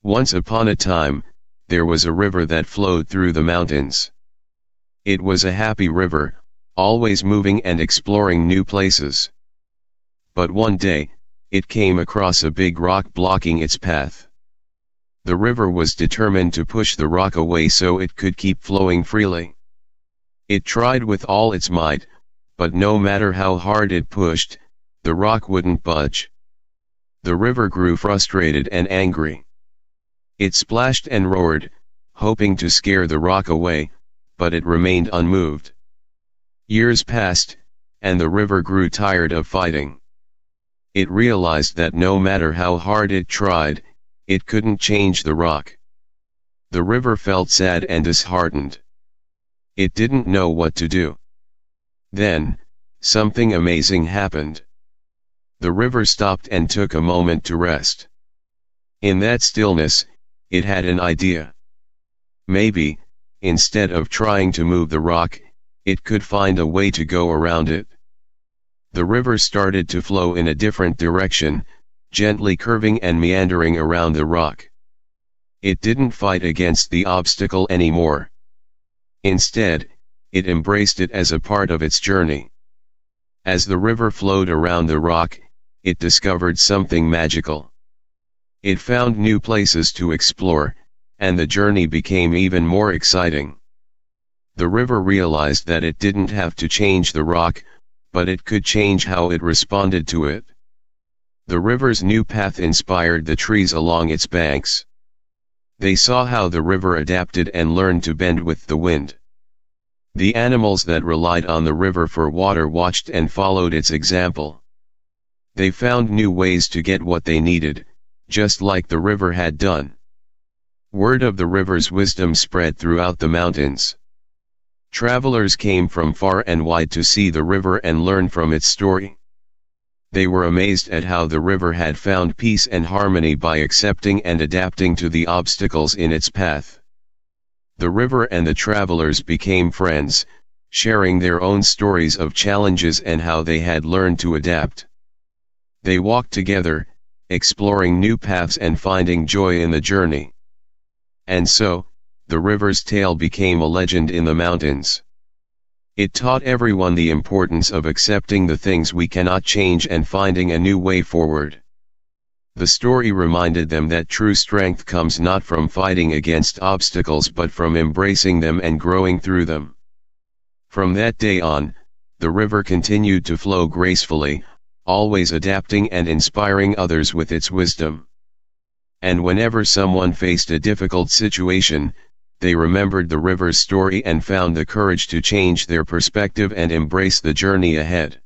Once upon a time, there was a river that flowed through the mountains. It was a happy river, always moving and exploring new places. But one day, it came across a big rock blocking its path. The river was determined to push the rock away so it could keep flowing freely. It tried with all its might, but no matter how hard it pushed, the rock wouldn't budge. The river grew frustrated and angry. It splashed and roared, hoping to scare the rock away, but it remained unmoved. Years passed, and the river grew tired of fighting. It realized that no matter how hard it tried, it couldn't change the rock. The river felt sad and disheartened. It didn't know what to do. Then, something amazing happened. The river stopped and took a moment to rest. In that stillness, it had an idea. Maybe, instead of trying to move the rock, it could find a way to go around it. The river started to flow in a different direction, gently curving and meandering around the rock. It didn't fight against the obstacle anymore. Instead, it embraced it as a part of its journey. As the river flowed around the rock, it discovered something magical. It found new places to explore, and the journey became even more exciting. The river realized that it didn't have to change the rock, but it could change how it responded to it. The river's new path inspired the trees along its banks. They saw how the river adapted and learned to bend with the wind. The animals that relied on the river for water watched and followed its example. They found new ways to get what they needed, just like the river had done. Word of the river's wisdom spread throughout the mountains. Travelers came from far and wide to see the river and learn from its story. They were amazed at how the river had found peace and harmony by accepting and adapting to the obstacles in its path. The river and the travelers became friends, sharing their own stories of challenges and how they had learned to adapt. They walked together, exploring new paths and finding joy in the journey. And so, the river's tale became a legend in the mountains. It taught everyone the importance of accepting the things we cannot change and finding a new way forward. The story reminded them that true strength comes not from fighting against obstacles but from embracing them and growing through them. From that day on, the river continued to flow gracefully, always adapting and inspiring others with its wisdom. And whenever someone faced a difficult situation, they remembered the river's story and found the courage to change their perspective and embrace the journey ahead.